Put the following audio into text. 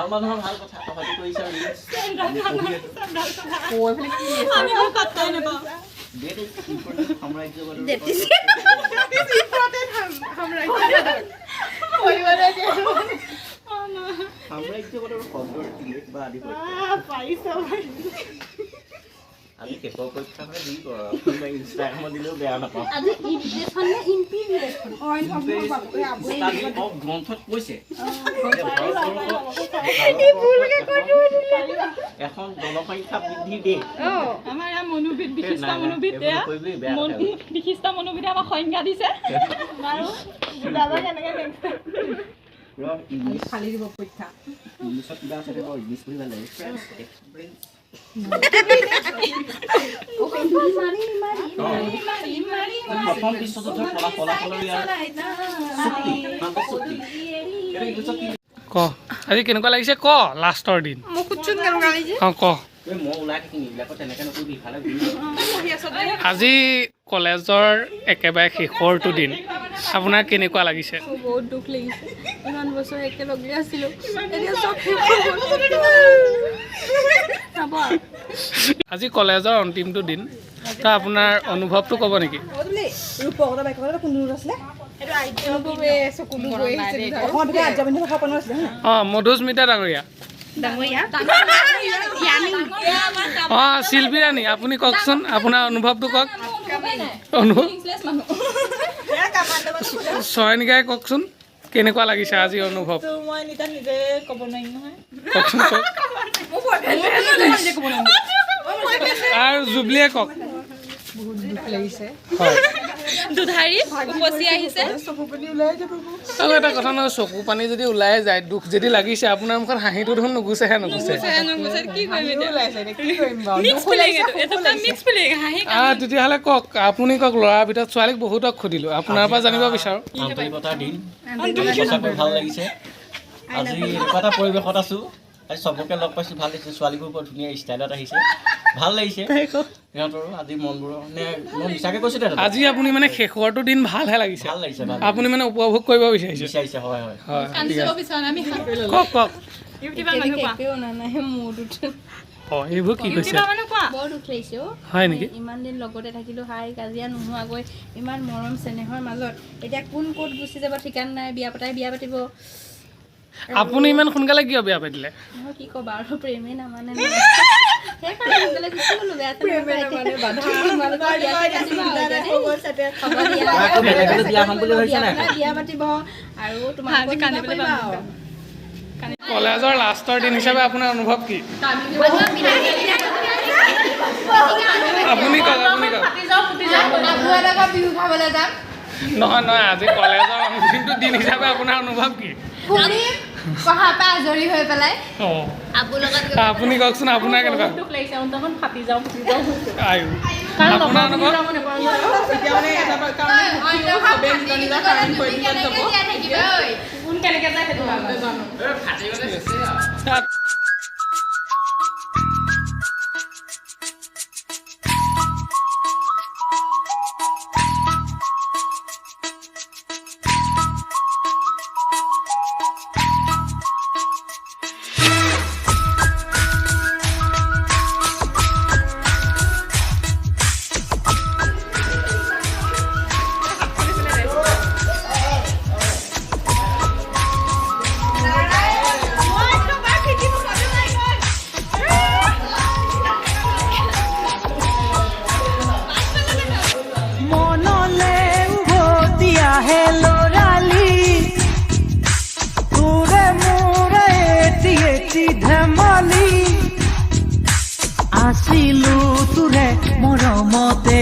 ভাল মানুহৰ ভাল কথা কথাটো কৈছা আমি কথাই নাপাওঁ আমি কেকৰ পৰীক্ষা মানে দি ইনষ্টাগ্ৰামত দিলেও বেয়া নাপাওঁ গ্ৰন্থত কৈছে এখন জনসংখ্যা বৃদ্ধি দেশ আমাৰ ইয়াৰ মনোবিদ বিশিষ্ট মনোবিদ বিশিষ্ট মনোবিদে আমাক সংজ্ঞা দিছে বাৰু বুজাবা কেনেকে খালি দিব পৰীক্ষা ইংলিছত কিবা আছে দেখোন ইংলিছ পঢ়িব লাগে প্ৰথম বিশ্বযুদ্ধৰ ফলাফলৰ ক আজি কেনেকুৱা লাগিছে ক লাষ্টৰ দিন ক আজি কলেজৰ একেবাৰে শেষৰটো দিন আপোনাৰ কেনেকুৱা লাগিছে বহুত দুখ লাগিছে ইমান বছৰ একেলগে আছিলোঁ এতিয়া চব আজি কলেজৰ অন্তিমটো দিন তো আপোনাৰ অনুভৱটো ক'ব নেকি অঁ মধুস্মিতা ডাঙৰীয়া অঁ শিল্পী ৰাণী আপুনি কওকচোন আপোনাৰ অনুভৱটো কওক চয়নিকাই কওকচোন কেনেকুৱা লাগিছে আজি অনুভৱ কওকচোন কওক আৰু জুবলিয়ে কওক বহুত দুখ লাগিছে হয় দুধাৰী উপচি আহিছে আৰু এটা কথা নহয় চকু পানী যদি ওলাই যায় দুখ যদি লাগিছে আপোনাৰ মুখত হাঁহিটো দেখোন নুগুচেহে নুগুচে তেতিয়াহ'লে কওক আপুনি কওক ল'ৰাৰ ভিতৰত ছোৱালীক বহুতক সুধিলোঁ আপোনাৰ পৰা জানিব বিচাৰোঁ আন্তৰিকতাৰ দিন সঁচাকৈ ভাল লাগিছে আজি এনেকুৱা এটা পৰিৱেশত আছোঁ আজি চবকে লগ পাইছোঁ ভাল লাগিছে ছোৱালীবোৰ বৰ ধুনীয়া ষ্টাইলত আহিছে ভাল লাগিছে সিহঁতৰো আজি মনবোৰ মানে মই মিছাকৈ কৈছোঁ আজি আপুনি মানে শেষৰটো দিন ভালহে লাগিছে ভাল লাগিছে আপুনি মানে উপভোগ কৰিব বিচাৰিছে হয় হয় কওক কওক অঁ এইবোৰ কি কৈছে বৰ দুখ লাগিছে হয় নেকি ইমান দিন লগতে থাকিলোঁ হাই কাজিয়া নোহোৱাকৈ ইমান মৰম চেনেহৰ মাজত এতিয়া কোন ক'ত গুচি যাব ঠিকান নাই বিয়া পতাই বিয়া পাতিব আপুনি ইমান সোনকালে কিয় বিয়া পাতিলে কি ক'বা আৰু প্ৰেমে নামানে সেইকাৰণে সোনকালে গুচি গ'লোঁ বেয়া বিয়া পাতিব আৰু তোমাক কলেজৰ লাষ্টৰ দিন হিচাপে আপোনাৰ অনুভৱ কি আপুনি কওক নহয় নহয় আজি কলেজৰ অন্তিমটো দিন হিচাপে আপোনাৰ অনুভৱ কি আজৰি হৈ পেলাই আপুনি কওকচোন আপোনাৰ কেনেকুৱা আপোনাৰ অনুভৱ आसिलु तुरे मरमते